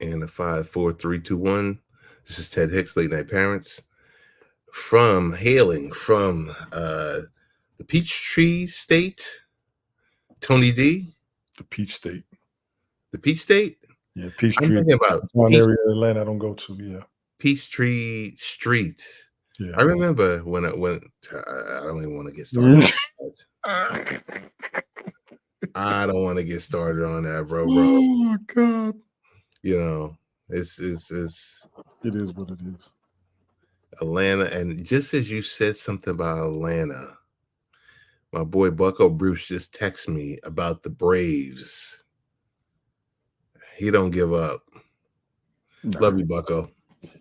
And a 5, 4, 3, 2, 1. This is Ted Hicks, Late Night Parents, hailing from the Peachtree State. Tony D, The Peach State. the Peach State. Yeah, I'm Peachtree. thinking about One area of Atlanta I don't go to. Yeah. Peachtree Street. Yeah. I remember when I don't even want to get started. I don't want to get started on that, bro. Oh my God. You know, it's It is what it is. Atlanta, and just as you said something about Atlanta, my boy Bucko Bruce just texted me about the Braves. He don't give up. Nah, Love you, Bucko.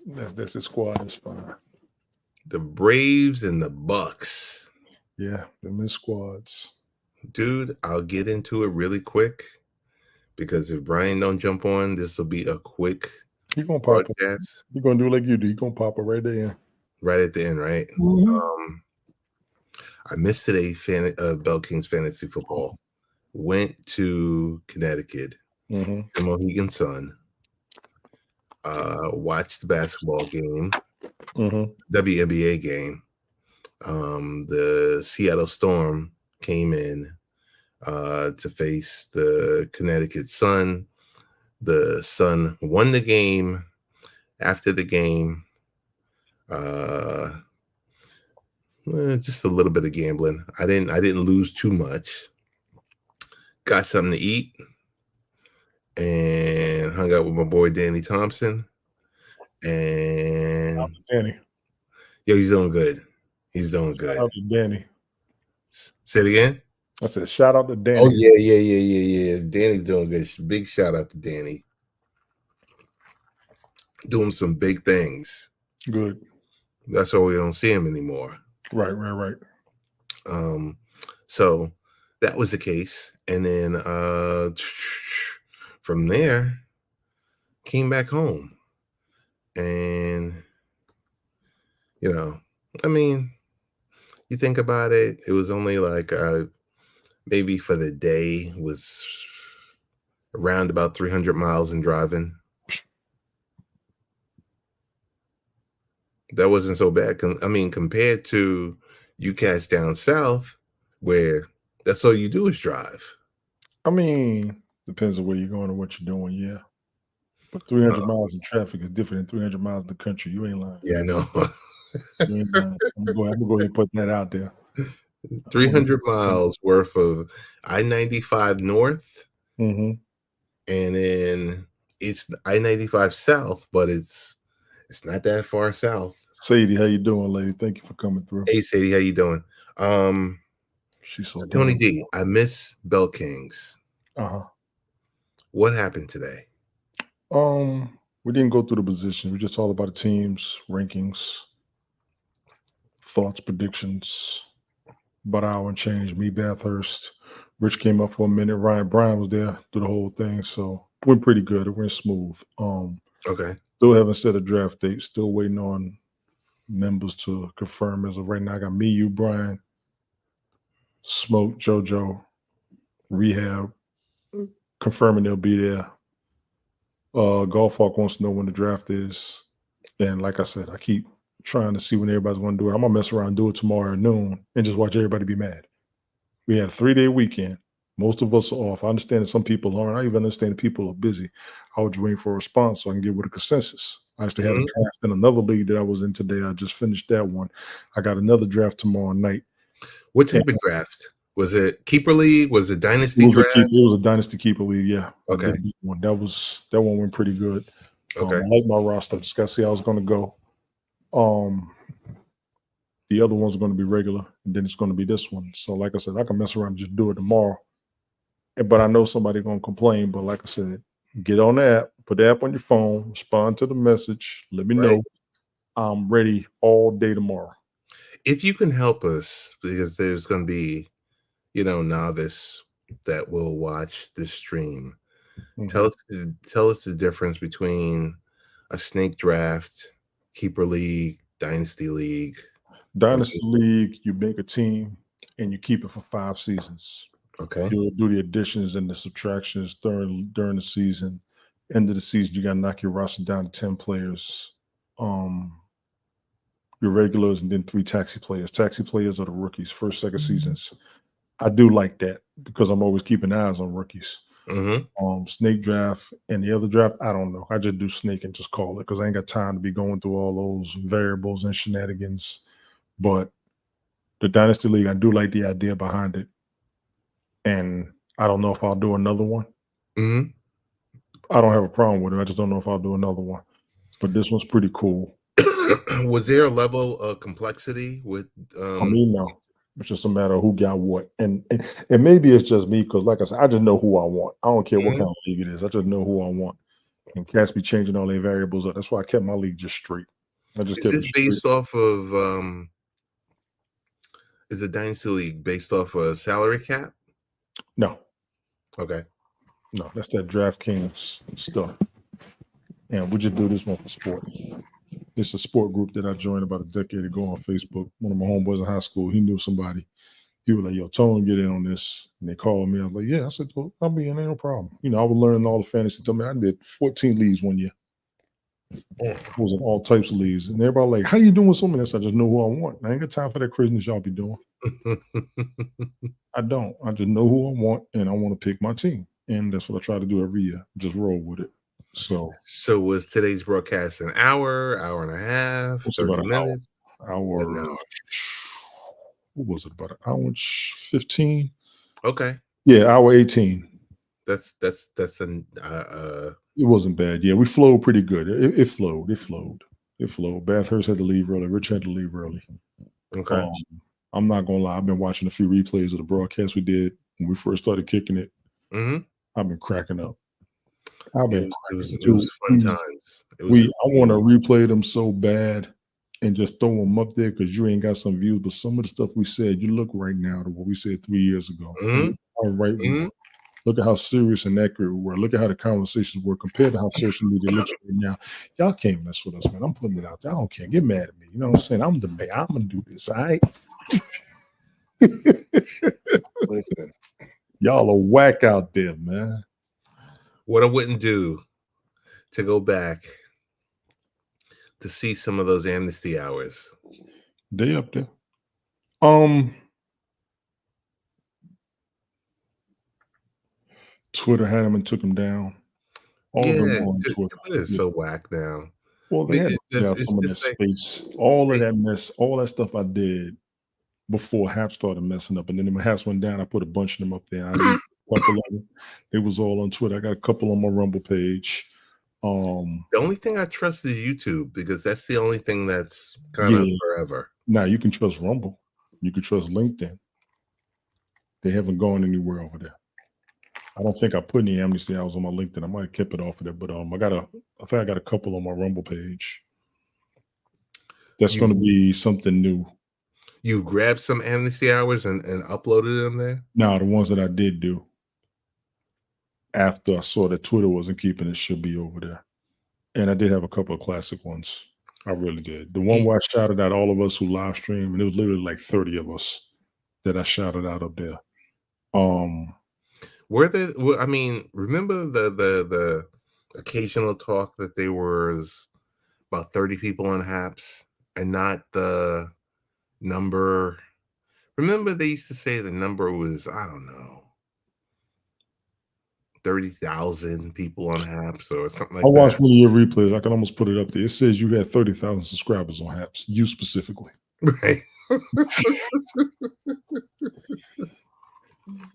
That's his squad. It's fine. The Braves and the Bucks. Yeah, them is squads. Dude, I'll get into it really quick because if Brian don't jump on, this will be a quick He gonna pop up. broadcast He gonna do like you do. He gonna pop up right there. right at the end, right? I missed today Bell Kings fantasy football. Went to Connecticut, Mm-hmm. the Mohegan Sun. Watched the basketball game, WNBA game. The Seattle Storm came in to face the Connecticut Sun. The Sun won the game. After the game, just a little bit of gambling. I didn't lose too much. Got something to eat and hung out with my boy Danny Thompson. And Danny. Yo, he's doing good. He's doing good. Shout out to Danny. Say it again. I said, shout out to Danny. Oh yeah. Danny's doing good. Big shout out to Danny. Doing some big things. Good. That's why we don't see him anymore. Right. So that was the case. And then from there, came back home. And, I mean, you think about it, it was only like maybe for the day was around about 300 miles in driving. That wasn't so bad. I mean, compared to you cats down south, where that's all you do is drive. I mean, depends on where you're going and what you're doing, yeah. But 300 miles in traffic is different than 300 miles in the country. You ain't lying. Yeah, I know. You ain't lying. I'm gonna go ahead and put that out there. 300 miles worth of I-95 north, Mm-hmm. and then it's I-95 south, but it's not that far south. Sadie, how you doing, lady? Thank you for coming through. Hey, Sadie, how you doing? She's so Tony D, I miss Bell Kings. What happened today? We didn't go through the positions. We just talked about the teams, rankings, thoughts, predictions. About an hour and change. Me, Bathurst. Rich came up for a minute. Ryan Bryan was there through the whole thing. So it went pretty good. It went smooth. Okay. Still haven't set a draft date. Still waiting on members to confirm. As of right now, I got me, you, Brian, Smoke, JoJo, Rehab, confirming they'll be there. Golf Hawk wants to know when the draft is. And like I said, I keep trying to see when everybody's going to do it. I'm going to mess around and do it tomorrow at noon and just watch everybody be mad. We had a 3-day weekend. Most of us are off. I understand that some people aren't. I even understand that people are busy. I was waiting for a response so I can get with a consensus. I actually had a draft in another league that I was in today. I just finished that one. I got another draft tomorrow night. What type of draft? Was it Keeper League? Was it Dynasty draft? It was a Dynasty Keeper League, yeah. Okay. That one went pretty good. Okay. I like my roster. Just got to see how it's going to go. The other one's going to be regular, and then it's going to be this one. So, like I said, I can mess around and just do it tomorrow. But I know somebody's going to complain. But like I said, get on the app, put the app on your phone, respond to the message, let me know. I'm ready all day tomorrow. If you can help us, because there's going to be, novice that will watch this stream. Mm-hmm. Tell us the difference between a snake draft, Keeper League, Dynasty League. Dynasty League, you make a team and you keep it for 5 seasons. Okay. You'll do the additions and the subtractions during the season. End of the season, you got to knock your roster down to 10 players. Your regulars, and then 3 taxi players. Taxi players are the rookies, first, second seasons. I do like that because I'm always keeping eyes on rookies. Snake draft and the other draft, I don't know. I just do snake and just call it because I ain't got time to be going through all those variables and shenanigans. But the Dynasty League, I do like the idea behind it. And I don't know if I'll do another one. I don't have a problem with it. I just don't know if I'll do another one. But this one's pretty cool. Was there a level of complexity with? I mean, no. It's just a matter of who got what. And maybe it's just me because, like I said, I just know who I want. I don't care what kind of league it is. I just know who I want. And cats be changing all their variables up. That's why I kept my league just straight. I just kept Is it based off of is the Dynasty League based off a salary cap? No. Okay. No, that's that DraftKings stuff. And we just do this one for sport. It's a sport group that I joined about a decade ago on Facebook. One of my homeboys in high school, he knew somebody. He was like, yo, Tone, get in on this. And they called me. I was like, yeah. I said, well, I'll be in there, no problem. You know, I was learning all the fantasy. Told me I did 14 leagues one year. I was in all types of leagues. And everybody like, how you doing so many? I said, I just know who I want. I ain't got time for that craziness y'all be doing. I don't. I just know who I want, and I want to pick my team. And that's what I try to do every year. Just roll with it. So was today's broadcast an hour and a half, 30 minutes? Hour. What was it? About an hour and 15? Okay. Yeah, hour 18. That's an it wasn't bad. Yeah, we flowed pretty good. It flowed. Bathurst had to leave early. Rich had to leave early. Okay. I'm not gonna lie. I've been watching a few replays of the broadcast we did when we first started kicking it. I've been cracking up. It was fun times. I want to replay them so bad and just throw them up there because you ain't got some views. But some of the stuff we said, you look right now to what we said 3 years ago. All right, look at how serious and accurate we were. Look at how the conversations were compared to how social media looks right now. Y'all can't mess with us, man. I'm putting it out there. I don't care. Get mad at me. You know what I'm saying? I'm the man. I'm gonna do this. All right. Listen, y'all are whack out there, man. What I wouldn't do to go back to see some of those amnesty hours. They up there. Twitter had them and took them down. All of them on Twitter. Twitter is so whack now. Well, they had some of that space. All of that mess, all that stuff I did before Hap started messing up. And then when Haps went down, I put a bunch of them up there. I did a couple of them. It was all on Twitter. I got a couple on my Rumble page. The only thing I trust is YouTube because that's the only thing that's kind of forever. Now you can trust Rumble. You can trust LinkedIn. They haven't gone anywhere over there. I don't think I put any amnesty hours on my LinkedIn. I might have kept it off of there, but I think I got a couple on my Rumble page. That's going to be something new. You grabbed some amnesty hours and uploaded them there? No, the ones that I did do after I saw that Twitter wasn't keeping it should be over there. And I did have a couple of classic ones. I really did. The one where I shouted out all of us who live stream, and it was literally like 30 of us that I shouted out up there. I mean, remember the occasional talk that there was about 30 people on Haps and not the number. Remember they used to say the number was, I don't know, 30,000 people on Haps or something like that. I watched one of your replays. I can almost put it up there. It says you had 30,000 subscribers on Haps. You specifically. Right. I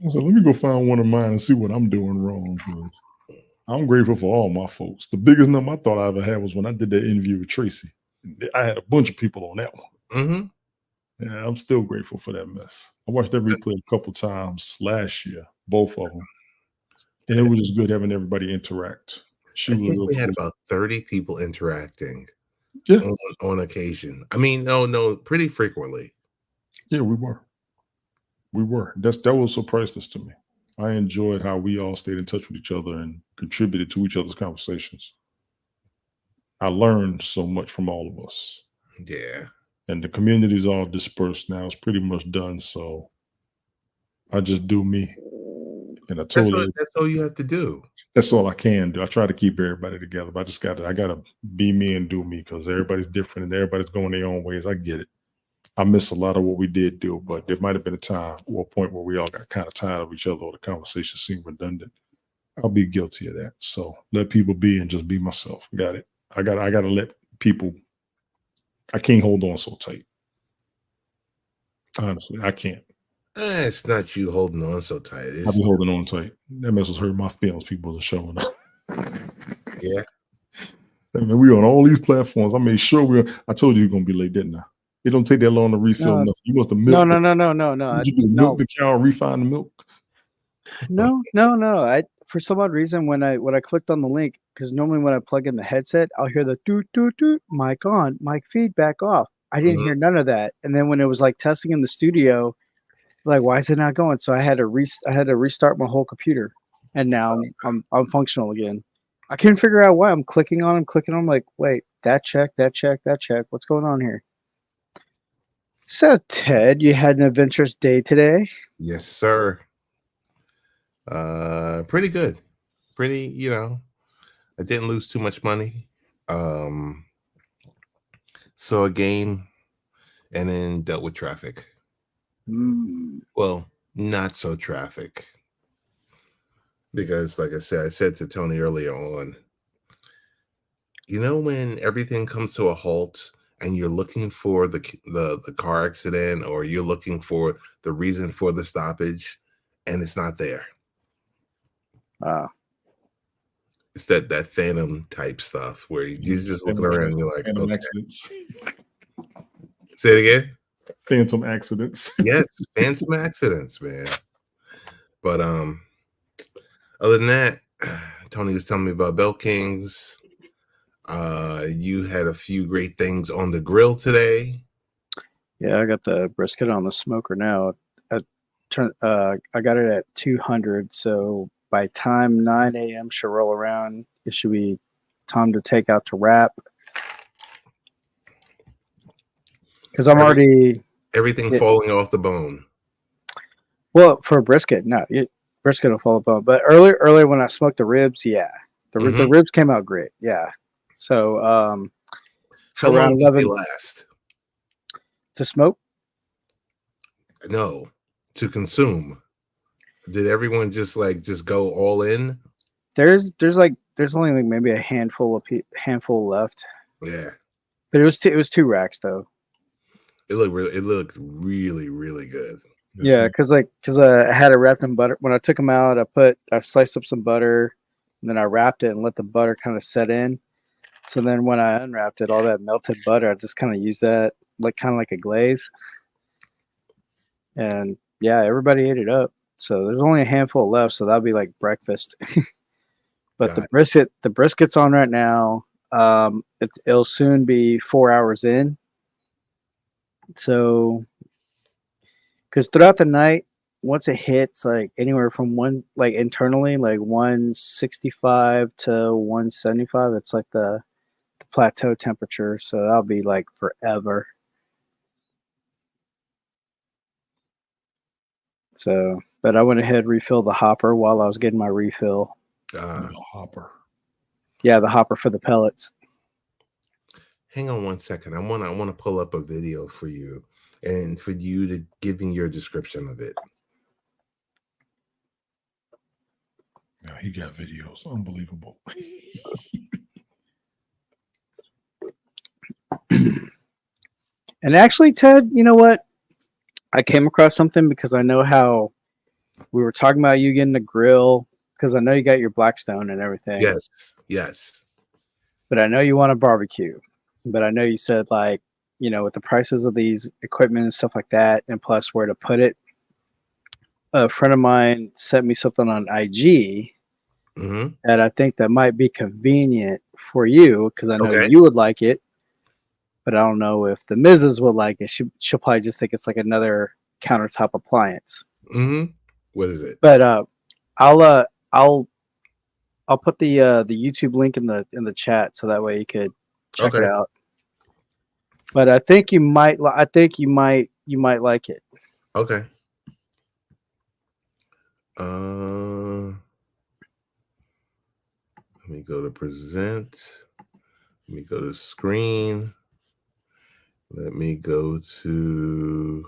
said, let me go find one of mine and see what I'm doing wrong. I'm grateful for all my folks. The biggest number I thought I ever had was when I did that interview with Tracy. I had a bunch of people on that one. Yeah, I'm still grateful for that mess. I watched that replay a couple times last year, both of them. And it was just good having everybody interact. We had about 30 people interacting on occasion. I mean, no, pretty frequently. Yeah, we were. That was so priceless to me. I enjoyed how we all stayed in touch with each other and contributed to each other's conversations. I learned so much from all of us. Yeah. And the community's all dispersed now. It's pretty much done. So I just do me. And I told her That's all you have to do. that's all I can do. I try to keep everybody together, but I gotta be me and do me because everybody's different and everybody's going their own ways. I get it. I miss a lot of what we did do, but there might have been a time or a point where we all got kind of tired of each other or the conversation seemed redundant. I'll be guilty of that. So let people be and just be myself. Got it. I gotta let people. I can't hold on so tight. Honestly, I can't. It's not you holding on so tight. I'll be holding on tight. That mess was hurting my feelings. People are showing up. Yeah. I mean, we on all these platforms. I made sure I told you you're gonna be late, didn't I? It don't take that long to refill nothing. You must have milked. No. Did you milk the cow and refine the milk? No. I for some odd reason when I clicked on the link, because normally when I plug in the headset, I'll hear the doot doot doot, mic on, mic feedback off. I didn't hear none of that. And then when it was like testing in the studio, like why is it not going? So I had to restart my whole computer, and now I'm functional again. I couldn't figure out why. I'm clicking on them, like, wait, that check. What's going on here? So Ted, you had an adventurous day today. Yes, sir. Pretty good. Pretty, I didn't lose too much money. Saw a game and then dealt with traffic. Well, not so traffic. Because like I said to Tony earlier on, when everything comes to a halt and you're looking for the car accident or you're looking for the reason for the stoppage and it's not there. It's that phantom type stuff where you're just looking around and you're like, okay. Accidents. Say it again. Phantom accidents. Yes, phantom accidents, man. But other than that, Tony was telling me about Bell Kings. You had a few great things on the grill today. Yeah, I got the brisket on the smoker now. I got it at 200, so by time 9 a.m. should roll around, it should be time to take out to wrap. Because I'm everything falling off the bone. Well, for a brisket, no, brisket will fall off the bone. But earlier when I smoked the ribs, yeah, the ribs came out great. Yeah. So how long did they last? To smoke? No, to consume. Did everyone just go all in? There's only like maybe a handful left. Yeah, but it was 2 racks though. It looked really, really good. Yeah, because I had it wrapped in butter. When I took them out, I sliced up some butter, and then I wrapped it and let the butter kind of set in. So then when I unwrapped it, all that melted butter, I just kind of used that kind of like a glaze. And yeah, everybody ate it up. So there's only a handful left, so that'll be like breakfast. But the brisket's on right now. It'll soon be 4 hours in. So, because throughout the night, once it hits like anywhere from internally 165 to 175, it's like the plateau temperature. So that'll be like forever. So, but I went ahead and refilled the hopper while I was getting my refill. The hopper. Yeah, the hopper for the pellets. Hang on one second. I want to pull up a video for you and for you to give me your description of it. Yeah, he got videos. Unbelievable. And actually, Ted, you know what? I came across something because I know how we were talking about you getting the grill because I know you got your Blackstone and everything. Yes. But I know you want a barbecue. But I know you said with the prices of these equipment and stuff like that, and plus where to put it. A friend of mine sent me something on IG that I think that might be convenient for you because I know you would like it. But I don't know if the Mrs. would like it. She'll probably just think it's like another countertop appliance. What is it? But I'll put the YouTube link in the chat so that way you could check it out. But I think you might like it. Okay. Let me go to present. Let me go to screen. Let me go to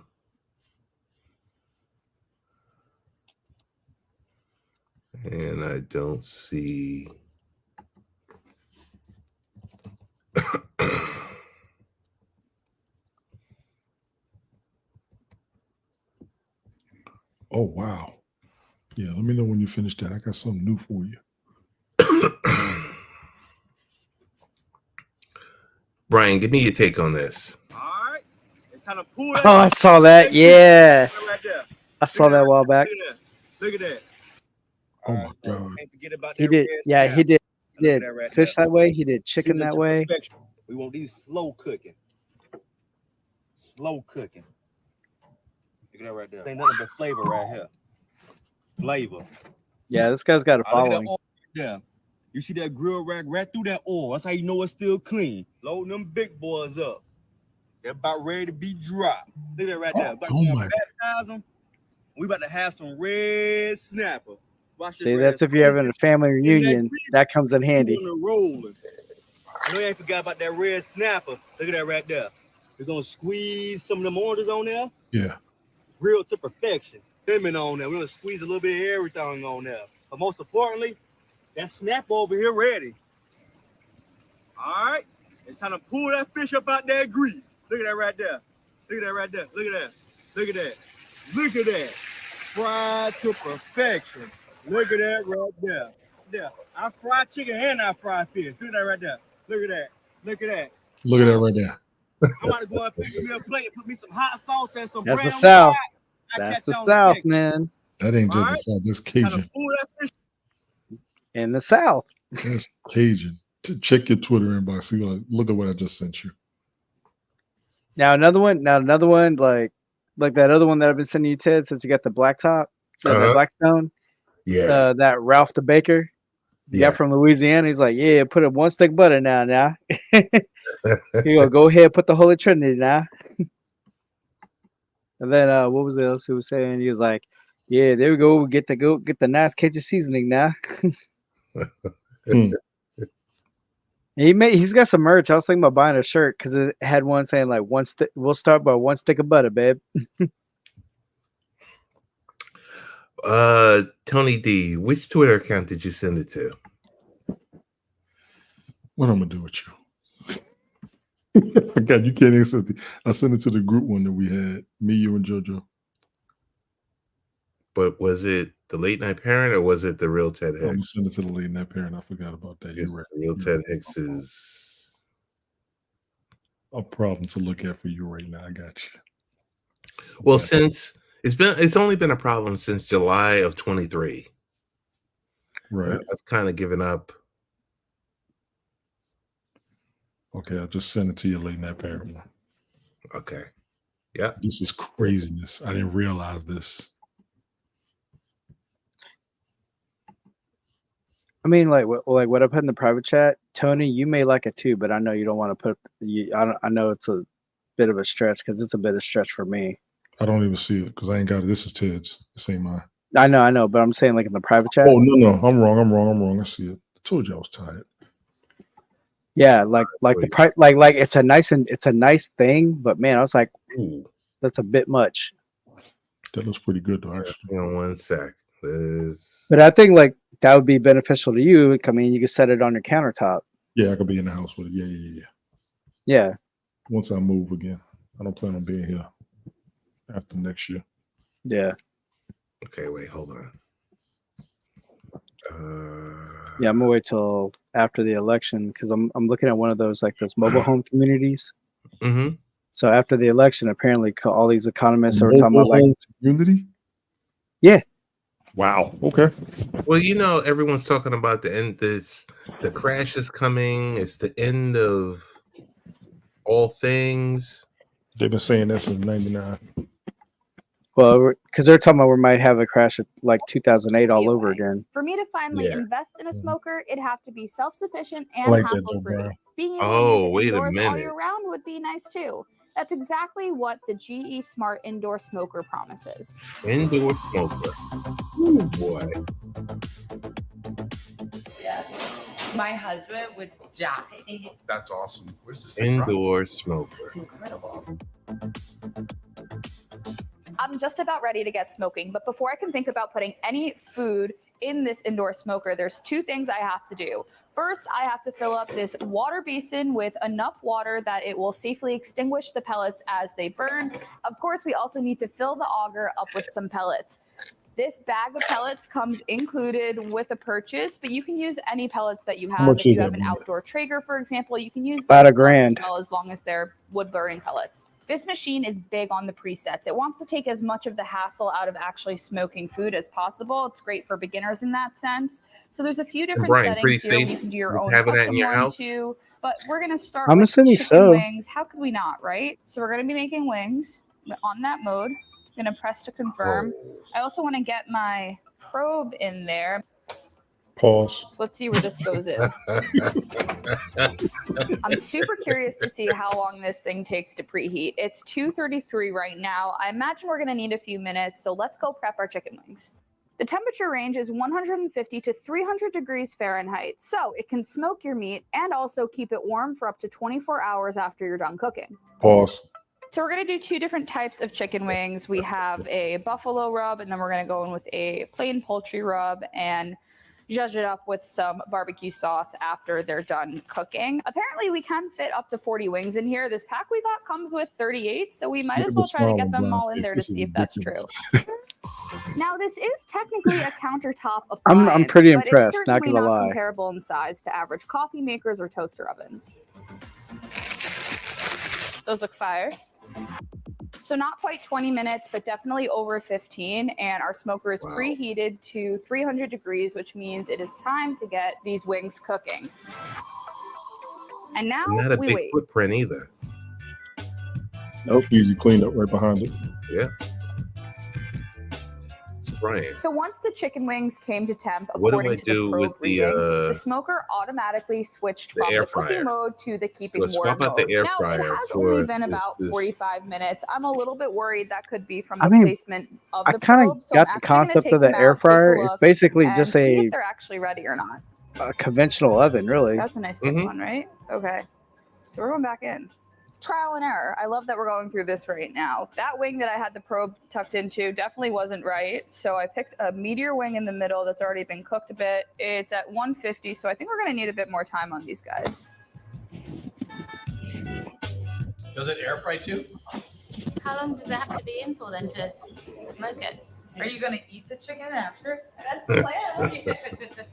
and I don't see Oh wow. Yeah, let me know when you finish that. I got something new for you. Brian, give me your take on this. All right. It's time to pull that. Oh, I saw that. Yeah, Right there. I saw that a while back. Look at that. Oh my God. Can't forget about He that did. red Yeah, snap. he did. He Look at did that right fish there. that way. He did chicken Season that to way. perfection. We want these slow cooking. Slow cooking. Look at that right there. Ain't nothing but flavor right here. Flavor. Yeah, this guy's got a Look at that following. oil right there. You see that grill rack right through that oil. That's how you know it's still clean. Loading them big boys up. They're about ready to be dropped. Look at that right there. About Oh to my. baptize them. We about to have some red snapper. Watch See, that's if you're having a family reunion. That comes in handy. Rolling. I know you ain't forgot about that red snapper. Look at that right there. We're gonna squeeze some of them oranges on there. Yeah. Grilled to perfection. Lemon on there. We're gonna squeeze a little bit of everything on there. But most importantly, that snap over here ready. All right. It's time to pull that fish up out that grease. Look at that right there. Look at that right there. Look at that. Look at that. Look at that. Fried to perfection. Look at that right there. There. I fry chicken and I fry fish. Look at that right there. Look at that. Look at that. Look at that right there. I'm about to go and fix me a plate and put me some hot sauce and some That's bread the on South. the side. That's the South, man. That ain't just All the right. South. That's Time to Cajun. pull that fish. In the South. That's Cajun. Check your Twitter inbox. See, look at what I just sent you. Now another one. Like that other one that I've been sending you, Ted, since you got the blacktop, the Blackstone. Yeah. That Ralph the Baker. Yeah. From Louisiana. He's like, yeah, put a one stick butter now. You go ahead, put the Holy Trinity now. And then what was else he was saying? He was like, yeah, there we go. Get the nice Cajun seasoning now. He's got some merch. I was thinking about buying a shirt because it had one saying like we'll start by one stick of butter, babe. Tony D, which Twitter account did you send it to? What I'm gonna do with you? I forgot you can't access I sent it to the group one that we had, me, you, and JoJo. But was it the Late Night Parent or was it the Real Ted Hicks? I'm gonna send it to the Late Night Parent. I forgot about that. Yes, You're right. the Real Ted Hicks is a problem to look at for you right now. I got you. Well, since it's only been a problem since July of 23. Right. I've kind of given up. Okay, I'll just send it to your Late Night Parent one. Okay. Yeah. This is craziness. I didn't realize this. I mean, like what I put in the private chat, Tony, you may like it too, but I know you don't want to put. I know it's a bit of a stretch because it's a bit of a stretch for me. I don't even see it because I ain't got it. This is Ted's. This ain't mine. I know, but I'm saying like in the private chat. Oh no, I'm wrong. I see it. I told you I was tired. Yeah, like the like it's a nice thing, but man, I was like, ooh, that's a bit much. That looks pretty good though, actually. Hang on one sec. But I think like that would be beneficial to you. I mean, you could set it on your countertop. Yeah, I could be in the house with it. Yeah. Once I move again, I don't plan on being here after next year. Yeah. Okay, wait, hold on. Yeah, I'm gonna wait till after the election because I'm looking at one of those like those mobile home communities. Mm-hmm. So after the election, apparently all these economists are talking about like community. Yeah. Wow. Okay. Well, everyone's talking about the end. The crash is coming. It's the end of all things. They've been saying that since '99. Well, because they're talking about we might have a crash at like 2008 all over again. For me to finally Yeah. invest in a smoker, it'd have to be self-sufficient I and like that, hassle-free. Brian. Being able Oh, to wait use it a indoors all minute. year round would be nice too. That's exactly what the GE Smart Indoor Smoker promises. Indoor smoker. Ooh, boy. Yeah. My husband would die. That's awesome. Where's this thing from? Indoor smoker. It's incredible. I'm just about ready to get smoking, but before I can think about putting any food in this indoor smoker, there's two things I have to do. First, I have to fill up this water basin with enough water that it will safely extinguish the pellets as they burn. Of course, we also need to fill the auger up with some pellets. This bag of pellets comes included with a purchase, but you can use any pellets that you have. much If you is have that, an man? outdoor Traeger, for example, you can use About those $1,000. as well, as long as they're wood-burning pellets. This machine is big on the presets. It wants to take as much of the hassle out of actually smoking food as possible. It's great for beginners in that sense. So there's a few different Brian, pretty settings here. You safe can do your with own having that in custom your one house? too. But we're gonna start I'm with assuming chicken so. wings. How could we not, right? So we're gonna be making wings on that mode. Gonna press to confirm. I also want to get my probe in there. Pause. So let's see where this goes in. I'm super curious to see how long this thing takes to preheat. It's 2:33 right now. I imagine we're going to need a few minutes, so let's go prep our chicken wings. The temperature range is 150 to 300 degrees Fahrenheit, so it can smoke your meat and also keep it warm for up to 24 hours after you're done cooking. Pause. So we're going to do two different types of chicken wings. We have a buffalo rub, and then we're going to go in with a plain poultry rub and zhuzh it up with some barbecue sauce after they're done cooking. Apparently, we can fit up to 40 wings in here. This pack we got comes with 38, so we might Look as at well the try to smile get on them Brian's all in face. there to This is see if that's true. ridiculous. Now, this is technically a countertop appliance. I'm pretty but impressed, It's not certainly gonna not lie. comparable in size to average coffee makers or toaster ovens. Those look fire. So not quite 20 minutes, but definitely over 15. And our smoker is Wow. preheated to 300 degrees, which means it is time to get these wings cooking. And now Not a we big wait. footprint either. Nope. Easy cleanup right behind it. Yeah. So Brian, So once the chicken wings came to temp, what do according I to the do probe with the reading, the smoker automatically switched the from air the cooking fryer? mode to the keeping Let's warm swap out the mode. air Now, fryer it has for only been this- about this- 45 minutes. I'm a little bit worried that could be from I the mean, placement of I the kind probe. of So I'm got the actually gonna concept take of the them air out, take a fryer. It's look, basically and just see a if they're actually ready or not. conventional oven, really. That's a nice big Mhm. one, right? Okay. So we're going back in. Trial and error. I love that we're going through this right now. That wing that I had the probe tucked into definitely wasn't right. So I picked a meteor wing in the middle that's already been cooked a bit. It's at 150, so I think we're going to need a bit more time on these guys. Does it air fry too? How long does it have to be in for then to smoke it? Are you going to eat the chicken after? That's the plan.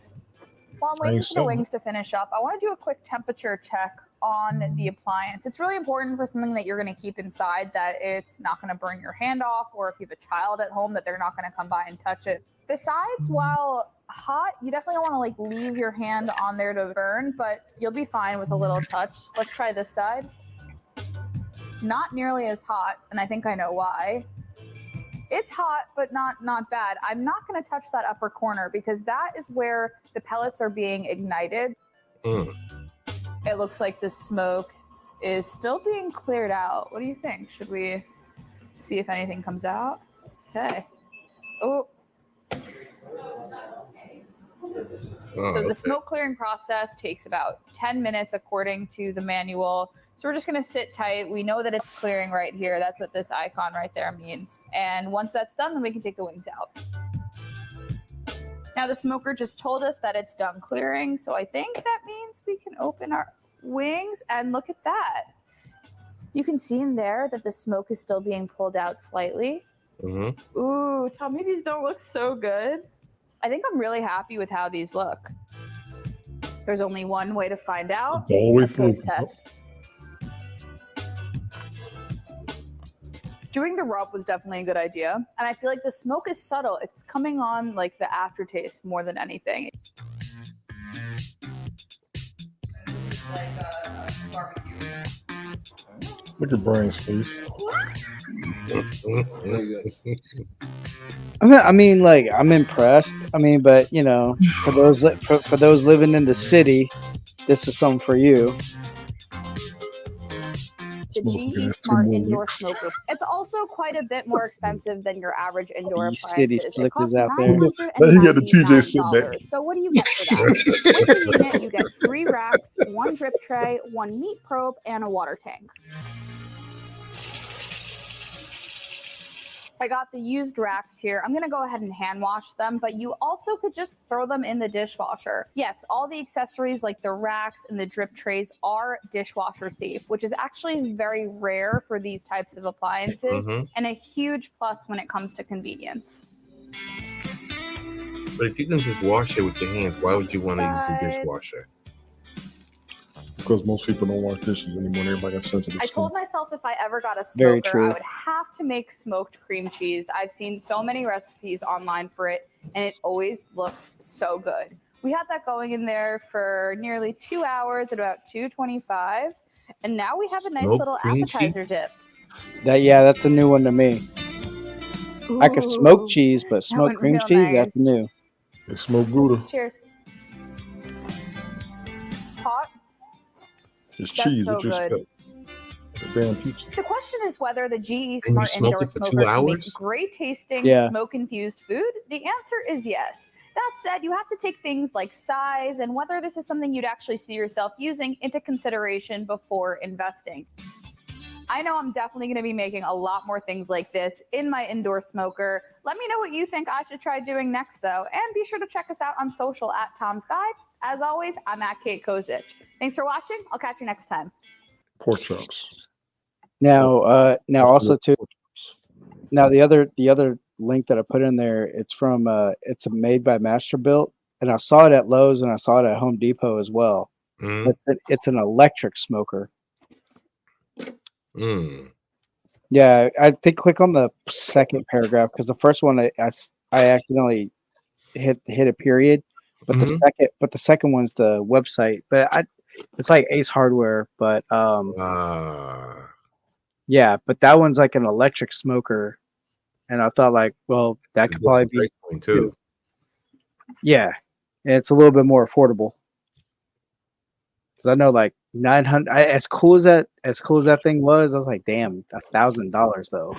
While I'm waiting Nice for the song. wings to finish up, I want to do a quick temperature check on the appliance. It's really important for something that you're going to keep inside that it's not going to burn your hand off, or if you have a child at home that they're not going to come by and touch it. The sides, while hot, you definitely don't want to like leave your hand on there to burn, but you'll be fine with a little touch. Let's try this side. Not nearly as hot, and I think I know why. It's hot, but not bad. I'm not going to touch that upper corner because that is where the pellets are being ignited. Mm. It looks like the smoke is still being cleared out. What do you think? Should we see if anything comes out? Okay. Oh, Oh, so okay. the smoke clearing process takes about 10 minutes according to the manual. So we're just going to sit tight. We know that it's clearing right here. That's what this icon right there means. And once that's done, then we can take the wings out. Now the smoker just told us that it's done clearing. So I think that means we can open our wings and look at that. You can see in there that the smoke is still being pulled out slightly. Mhm. Ooh, tell me these don't look so good. I think I'm really happy with how these look. There's only one way to find out. All the way A through. taste test. Doing the rub was definitely a good idea. And I feel like the smoke is subtle. It's coming on like the aftertaste more than anything. Look at Brian's face. I mean, like I'm impressed. I mean, but you know, for those living in the city, this is something for you. the Smoking GE gas, 2 Smart more Indoor licks. Smoker. It's also quite a bit more expensive than your average indoor You city appliances. It slickers costs out there. Now you got the TJ sit back. $999. So what do you get for that? With the unit, you get 3 racks, 1 drip tray, 1 meat probe, and a water tank. I got the used racks here. I'm going to go ahead and hand wash them, but you also could just throw them in the dishwasher. Yes, all the accessories like the racks and the drip trays are dishwasher safe, which is actually very rare for these types of appliances and a huge plus when it comes to convenience. But if you can just wash it with your hands, why would you want to use a dishwasher? Because most people don't wash dishes anymore. Everybody got sensitive I skin. told myself if I ever got a Very smoker, true. I would have to make smoked cream cheese. I've seen so many recipes online for it, and it always looks so good. We had that going in there for nearly 2 hours at about 225, and now we have a nice Smoked little cream appetizer cheese? dip. That's a new one to me. I could smoke Ooh, cheese, but went smoked cream real cheese, that's nice. new. They smoke Gouda. Cheers. Hot. It's That's cheese. so What you good. expect? The damn pizza. The question is whether the GE you Smart smoked Indoor it for 2 Smoker can make hours? great tasting Yeah. smoke-infused food. The answer is yes. That said, you have to take things like size and whether this is something you'd actually see yourself using into consideration before investing. I know I'm definitely going to be making a lot more things like this in my indoor smoker. Let me know what you think I should try doing next, though. And be sure to check us out on social at Tom's Guide. As always, I'm at Kate Kozich. Thanks for watching. I'll catch you next time. Pork chops. Now also too. Pork chops. Now the other link that I put in there, it's from it's made by Masterbuilt, and I saw it at Lowe's and I saw it at Home Depot as well. Mm. It's an electric smoker. Mm. Yeah, I think click on the second paragraph because the first one I accidentally hit a period, but the second one's the website. But it's like Ace Hardware, but yeah, but that one's like an electric smoker, and I thought like, well, that could probably be point too. yeah, and it's a little bit more affordable. Because I know like 900. As cool as that thing was, I was like, damn, $1,000 though.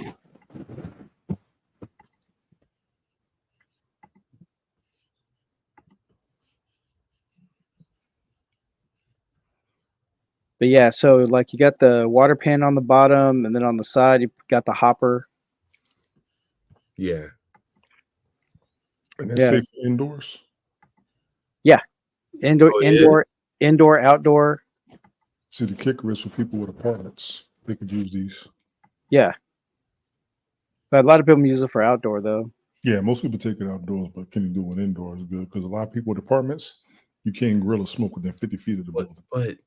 But yeah, so like you got the water pan on the bottom, and then on the side you got the hopper. Yeah. And that's Yeah. safe for indoors. Indoor, outdoor. See, the kicker is for people with apartments, they could use these. Yeah. But a lot of people use it for outdoor though. Yeah, most people take it outdoors, but can you do it indoors? Good, because a lot of people with apartments, you can't grill or smoke within 50 feet of the building. But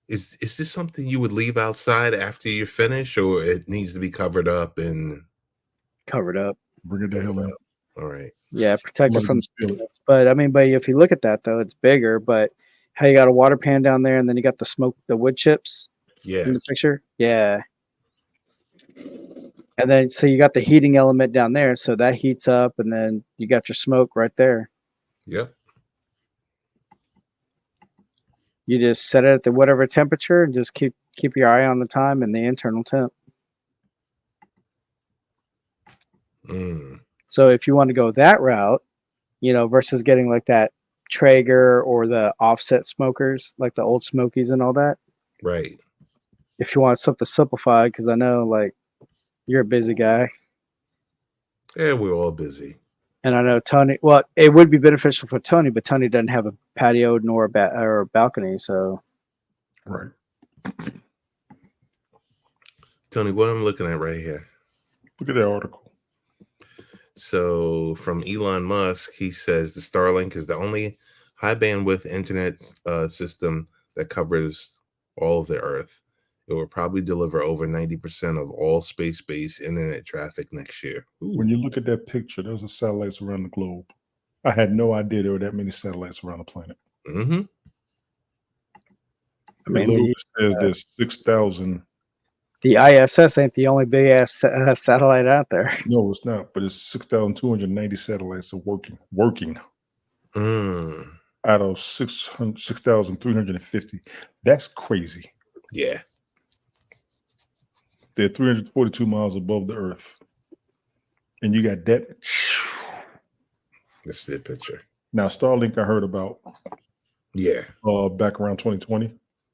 is this something you would leave outside after you finish, or it needs to be covered up and Covered up. Bring it the hell out. all right? Yeah, protected Somebody from can steal it. but I mean, but if you look at that though, it's bigger, but how you got a water pan down there and then you got the wood chips Yeah. in the picture. Yeah. And then so you got the heating element down there, so that heats up and then you got your smoke right there. Yep. You just set it at the whatever temperature and just keep your eye on the time and the internal temp. Mm. So if you want to go that route, versus getting like that Traeger or the offset smokers, like the old Smokies and all that. Right. If you want something simplified, because I know like you're a busy guy. Yeah, we're all busy. And I know Tony, well, it would be beneficial for Tony, but Tony doesn't have a patio nor a balcony. So, Right. Tony, what I'm looking at right here. Look at that article. So from Elon Musk, he says the Starlink is the only high bandwidth internet system that covers all of the Earth. It will probably deliver over 90% of all space-based internet traffic next year. When you look at that picture, there's a satellites around the globe. I had no idea there were that many satellites around the planet. Mm-hmm. I mean, It literally says there's 6,000. the ISS ain't the only big ass satellite out there. No, it's not. But it's 6,290 satellites are working Mm. out of 6,350. That's crazy. Yeah. They're 342 miles above the Earth, and you got that. That's the picture. Now, Starlink, I heard about Yeah. back around 2020.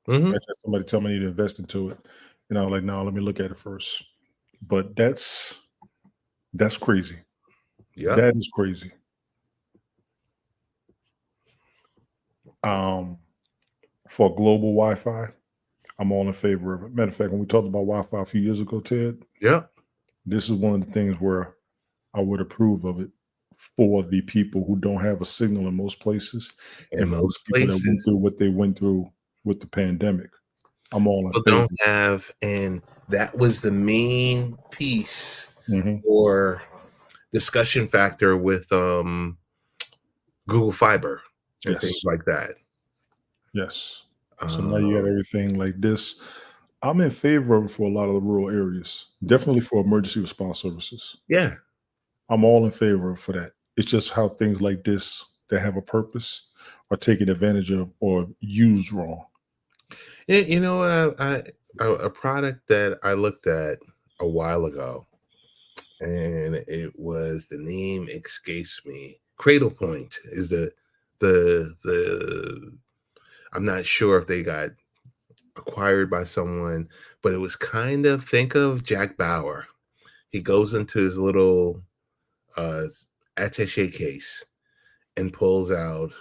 Mm-hmm. I had somebody tell me I need to invest into it, and I was like, "No, let me look at it first." But that's crazy. Yeah. That is crazy. For global Wi-Fi, I'm all in favor of it. Matter of fact, when we talked about Wi-Fi a few years ago, Ted, Yeah. this is one of the things where I would approve of it for the people who don't have a signal in most places, In and for the most people that went places, through what they went through with the pandemic. I'm all in people favor. don't have, and that was the main piece Mhm. or discussion factor with Google Fiber and Yes. things like that. Yes. So now you got everything like this. I'm in favor of it for a lot of the rural areas. Definitely for emergency response services. Yeah. I'm all in favor for that. It's just how things like this that have a purpose are taken advantage of or used wrong. You know what? A product that I looked at a while ago, and it was, the name escapes me. Cradle Point is the I'm not sure if they got acquired by someone, but it was kind of, think of Jack Bauer. He goes into his little attache case and pulls out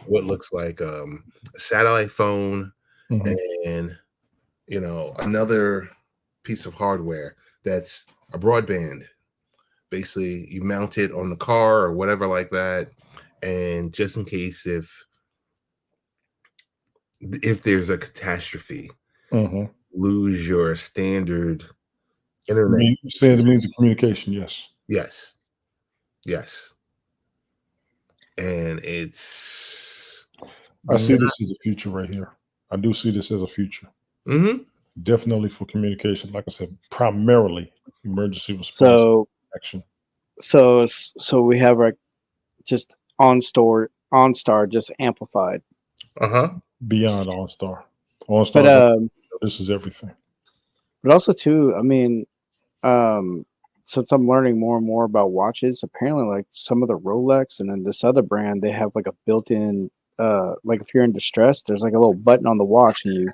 what looks like a satellite phone Mhm. and another piece of hardware that's a broadband. Basically, you mount it on the car or whatever like that, and just in case if there's a catastrophe, Mhm. lose your standard I internet. mean, saying the means of communication, yes. Yes. And it's I see this as a future right here. I do see this as a future. Mhm. Definitely for communication. Like I said, primarily emergency response So action. so we have our just OnStar just amplified. Beyond OnStar. But OnStar, this is everything. but also too, I mean, since I'm learning more and more about watches, apparently like some of the Rolex and then this other brand, they have like a built-in like if you're in distress, there's like a little button on the watch and you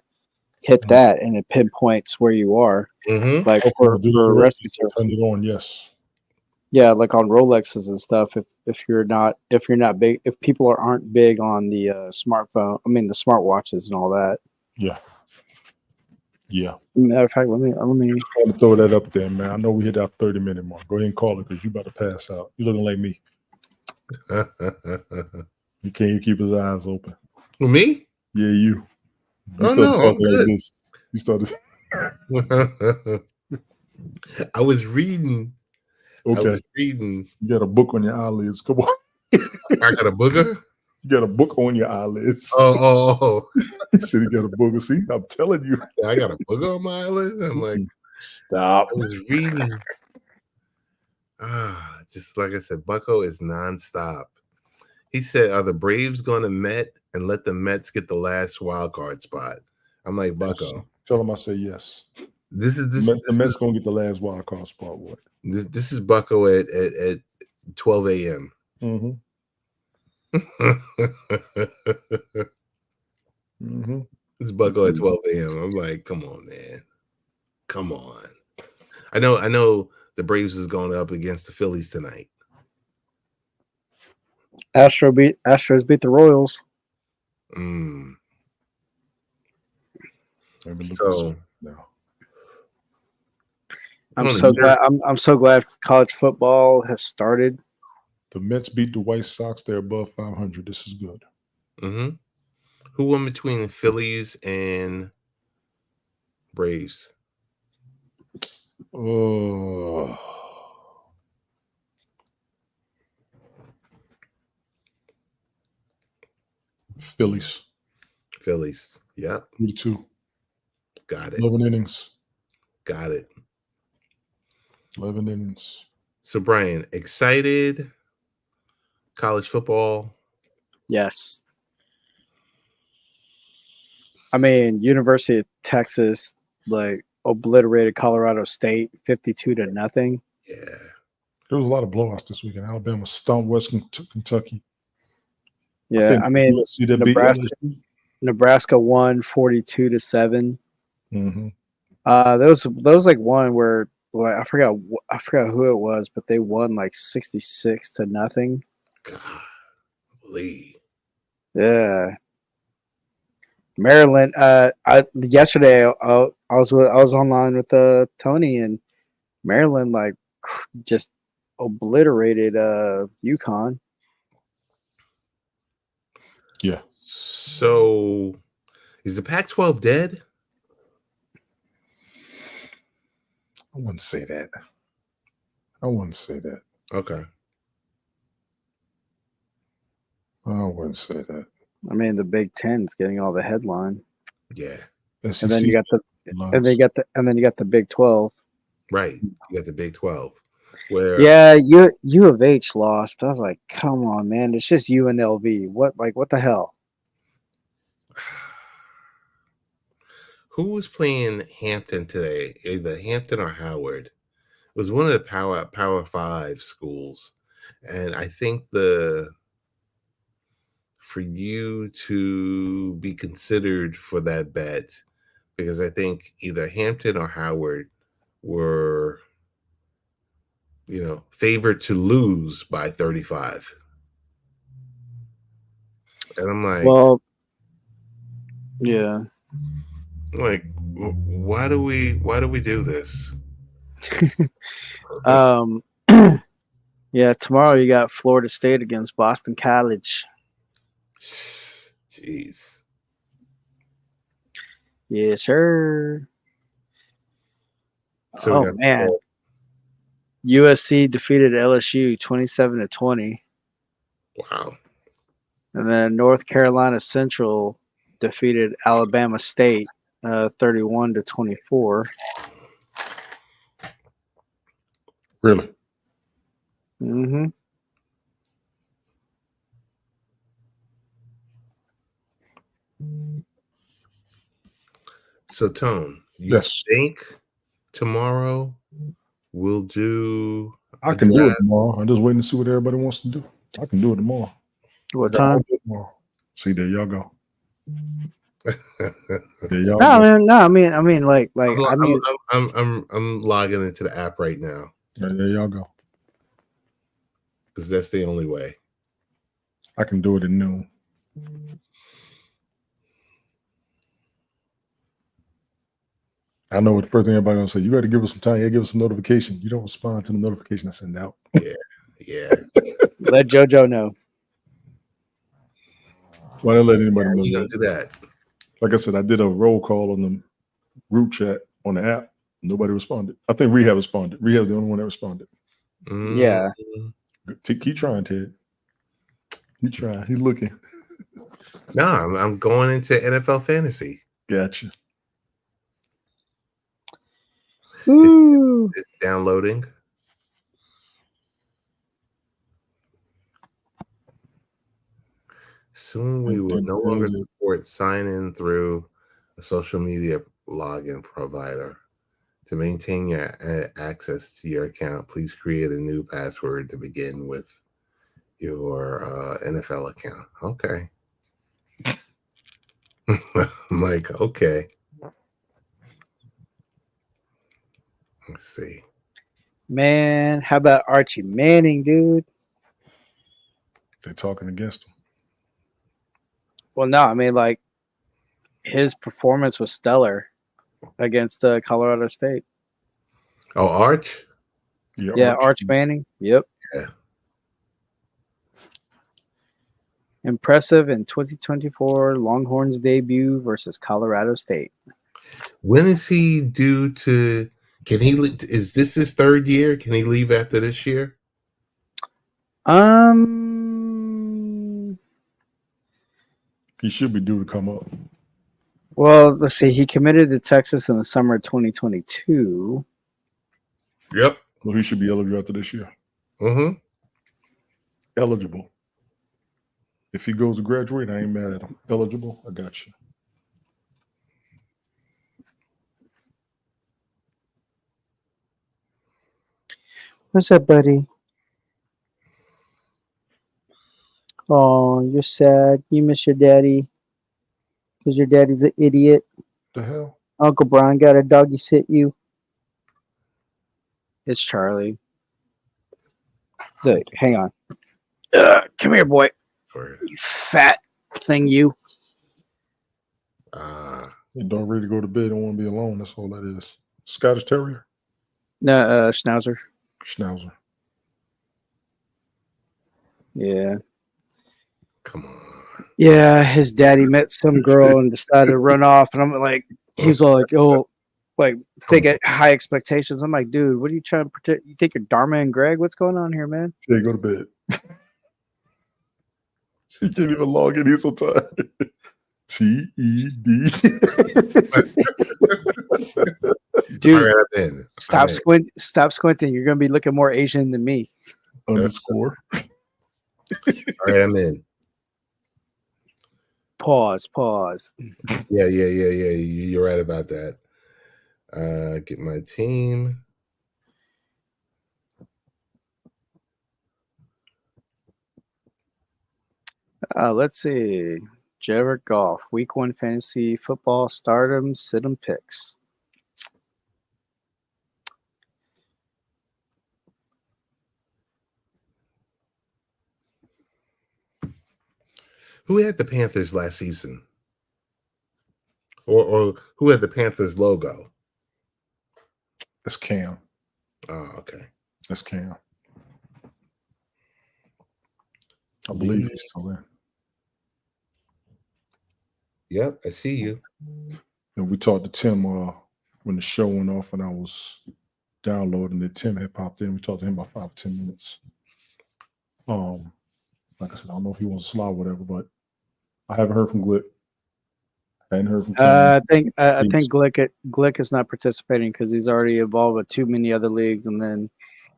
hit that and it pinpoints where you are. Mhm. Like For for rescue turn service. it on, yes. Yeah, like on Rolexes and stuff. If you're not big, if people aren't big on the smartphone, I mean the smartwatches and all that. Yeah. Matter of fact, let me. I want to throw that up there, man. I know we hit our 30-minute mark. Go ahead and call it because you about to pass out. You're looking like me. You can't keep his eyes open. Who, me? Yeah, you. Oh, started no, I'm talking like good. this. You started. I was reading. Okay. You got a book on your eyelids. Come on. I got a booger? You got a book on your eyelids. Oh. He said he got a booger. See, I'm telling you. I got a booger on my eyelids? I'm like, stop. I was reading. Just like I said, Bucko is nonstop. He said, "Are the Braves going to Met and let the Mets get the last wild card spot?" I'm like, Bucko. Tell him I say yes. The Mets gonna get the last wild card spot. What? This is Bucko at 12 a.m. Mm-hmm. Mm-hmm. It's Bucko at 12 a.m. I'm like, come on, man. Come on. I know the Braves is going up against the Phillies tonight. Astros beat the Royals. So now. I'm so glad college football has started. The Mets beat the White Sox. They're above 500. This is good. Mm-hmm. Who won between the Phillies and Braves? Phillies. Yep. 32. Got it. 11 innings. Got it. 11 innings. So, Brian, excited? College football? Yes. I mean, University of Texas, like obliterated Colorado State 52-0. Yeah. There was a lot of blowouts this weekend. Alabama stomped Western Kentucky. Yeah, I mean, USC that beat Nebraska, LSU. Nebraska won 42-7. Mm-hmm. There was like one where I forgot who it was, but they won like 66-0. Golly. Yeah. Maryland. Yesterday I was online with Tony, and Maryland like just obliterated UConn. Yeah. So is the Pac-12 dead? I wouldn't say that. Okay. I wouldn't say that. I mean, the Big Ten is getting all the headline, Yeah. and then you got the Big 12. Right. You got the Big 12. Where Yeah, U of H lost. I was like, come on, man. It's just UNLV. What the hell? who was playing Hampton today? Either Hampton or Howard. It was one of the Power 5 schools. And I think for you to be considered for that bet, because I think either Hampton or Howard were, favored to lose by 35. And I'm like, Well, yeah. like, why do we do this? Yeah, tomorrow you got Florida State against Boston College. Jeez. Yeah, sure. So we Oh got man. USC defeated LSU 27-20. Wow. And then North Carolina Central defeated Alabama State 31-24. Really? Mm-hmm. So Tone, you Yes. think tomorrow we'll do I can do it tomorrow. I'm just waiting to see what everybody wants to do. I can do it tomorrow. What time? Tomorrow. See, there y'all go. There y'all No, go. man, no. I mean, like, I'm logging into the app right now There y'all go. because that's the only way. I can do it at noon. I know what the first thing everybody gonna say. You got to give us some time. You give us a notification. You don't respond to the notification I send out. Yeah. let JoJo know. Why don't let anybody How know? you gonna do that? Like I said, I did a roll call on the group chat on the app. Nobody responded. I think Rehab responded. Rehab's the only one that responded. Yeah. Keep trying, Ted. Keep trying. He's looking. No, I'm going into NFL fantasy. Gotcha. Ooh. It's downloading. Soon we will no longer support sign in through a social media login provider. To maintain your access to your account, please create a new password to begin with your NFL account. Okay. I'm like, okay. Let's see. Man, how about Archie Manning, dude? They're talking against him. Well, no, I mean, like, his performance was stellar against Colorado State. Oh, Arch? Yeah, Arch Manning. Yep. Yeah. Impressive in 2024 Longhorns debut versus Colorado State. When is he due to? Is this his third year? Can he leave after this year? He should be due to come up. Well, let's see. He committed to Texas in the summer of 2022. Yep. Well, he should be eligible after this year. Mm-hmm. Eligible. If he goes to graduate, I ain't mad at him. Eligible, I got you. What's up, buddy? Oh, you're sad. You miss your daddy because your daddy's an idiot. The hell? Uncle Brian got a doggy sit you. It's Charlie. Look, hang on. Come here, boy. For You fat thing, you. You don't ready to go to bed. Don't want to be alone. That's all that is. Scottish Terrier? No, Schnauzer. Schnauzer. Yeah. come on. Yeah, his daddy met some girl and decided to run off. And I'm like, he's all like, oh, like, high expectations. I'm like, dude, what are you trying to protect? You think you're Dharma and Greg? What's going on here, man? Yeah, go to bed. He can't even log in. He's so tired. TED. Dude, All right, then. stop squinting. You're gonna be looking more Asian than me. Underscore. All right, I'm in. Pause. Yeah. You're right about that. Get my team. Let's see. Jared Goff, Week 1 fantasy football stardom, sit-em picks. Who had the Panthers last season? Or who had the Panthers logo? That's Cam. Oh, okay. That's Cam. I believe he's still there. Yep, I see you. And we talked to Tim when the show went off and I was downloading it. Tim had popped in. We talked to him about 5 or 10 minutes. Like I said, I don't know if he wants to slide or whatever, but I haven't heard from Glick. I hadn't heard from Tim. I think Glick is not participating because he's already involved with too many other leagues, and then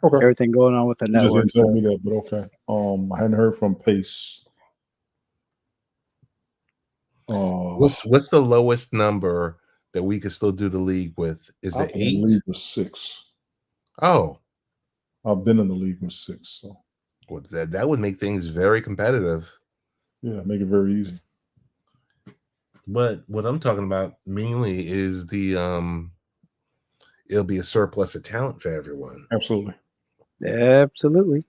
everything going on with the You just network. didn't tell me that, but okay. I hadn't heard from Pace. What's the lowest number that we could still do the league with? Is I've it been in 8? the league with 6. Oh, I've been in the league with 6. So well, that would make things very competitive. yeah, make it very easy. But what I'm talking about mainly is it'll be a surplus of talent for everyone. Absolutely. Absolutely.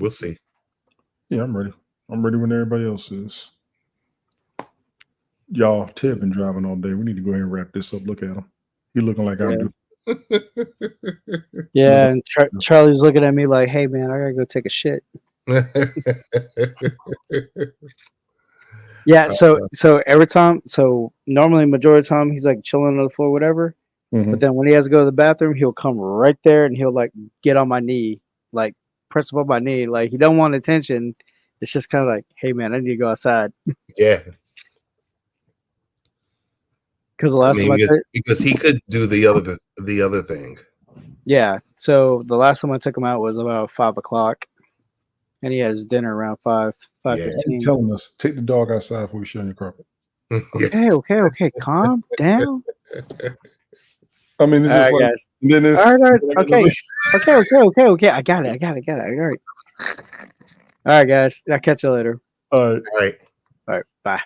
We'll see. Yeah, I'm ready. I'm ready when everybody else is. Y'all, Ted been driving all day. We need to go ahead and wrap this up. Look at him. He looking like I do. Yeah, and Charlie's looking at me like, hey, man, I got to go take a shit. Yeah, so every time, normally majority of the time he's like chilling on the floor, whatever. Mhm. But then when he has to go to the bathroom, he'll come right there and he'll like get on my knee, like press up on my knee, like he don't want attention. It's just kind of like, hey man, I need to go outside. Yeah, Because the last time because he could do the other thing. yeah. So the last time I took him out was about 5 o'clock, and he has dinner around 5:15. He's telling us, take the dog outside before we shit on your carpet. Okay. Calm down. I mean, it's All just right, like, guys. then it's, All right. Okay. I got it. All right. All right, guys. I'll catch you later. All right. All right. Bye.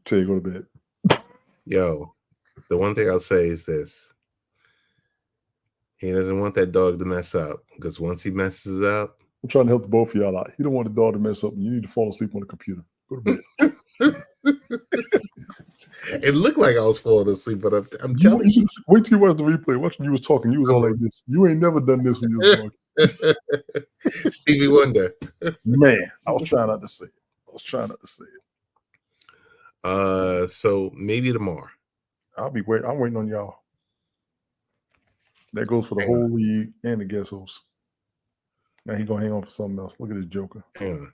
Till you go to bed. Yo, the one thing I'll say is this. He doesn't want that dog to mess up, because once he messes up, I'm trying to help the both of y'all out. You don't want the dog to mess up, and you need to fall asleep on the computer. Go to bed. it looked like I was falling asleep, but I'm telling you. Wait till you watch the replay. Watch when you was talking. You was all like this. You ain't never done this when you was talking. Stevie Wonder. Man, I was trying not to say it. So maybe tomorrow. I'm waiting on y'all. That goes for the whole league and the guest host. Now he gonna hang on for something else. Look at this joker. Hang on.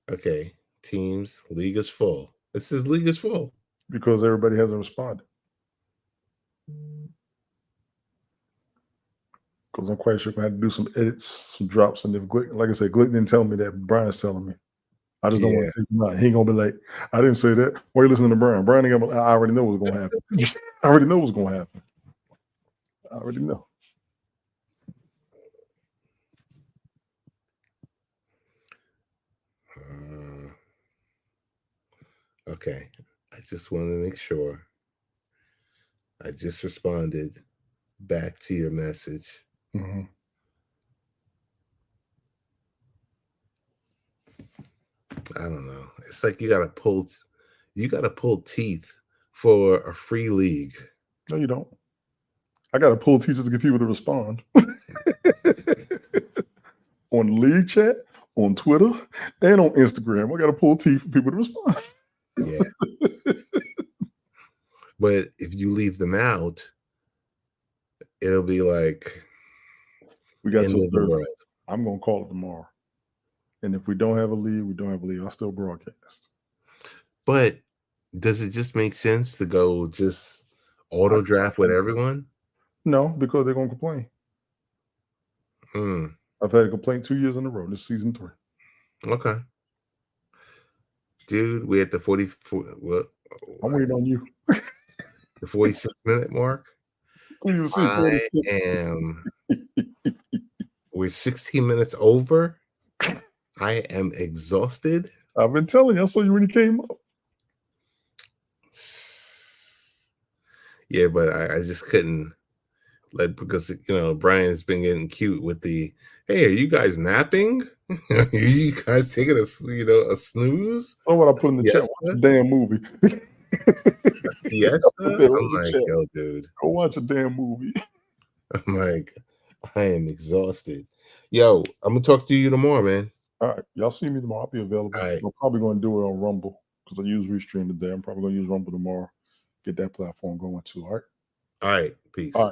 Okay. Teams, league is full. This is league is full. Because everybody hasn't responded. Because I'm quite sure I had to do some edits, some drops, and if Glick, like I said, Glick didn't tell me that. Brian's telling me. I just don't want to take him out. He ain't gonna be like, I didn't say that. Why are you listening to Brian? Brian ain't gonna, I already know what's gonna happen. I already know what's gonna happen. I already know. Okay. I just want to make sure. I just responded back to your message. Mm-hmm. I don't know. It's like you gotta pull teeth for a free league. No, you don't. I gotta pull teachers to get people to respond. On league chat, on Twitter, and on Instagram. I gotta pull teeth for people to respond. Yeah. But if you leave them out, it'll be like We got end to of the world. I'm gonna call it tomorrow. And if we don't have a lead, we don't have a lead. I'll still broadcast. But does it just make sense to go just auto draft with everyone? No, because they're gonna complain. I've had a complaint 2 years in a row. This is season 3. Okay. Dude, we're at the 44. Well, I'm waiting on you. The 46-minute mark. We're 16 minutes over. I am exhausted. I've been telling you. I saw you when you came up. Yeah, but I just couldn't because Brian has been getting cute with the, hey, are you guys napping? Are you guys taking a snooze? So what I put in the chat, watch a damn movie. Yes, I'm like, yo, dude, go watch a damn movie. I'm like, I am exhausted. Yo, I'm gonna talk to you tomorrow, man. All right, y'all see me tomorrow. I'll be available. All right. I'm probably going to do it on Rumble because I use Restream today. I'm probably going to use Rumble tomorrow. Get that platform going too. All right. All right. Peace. All right.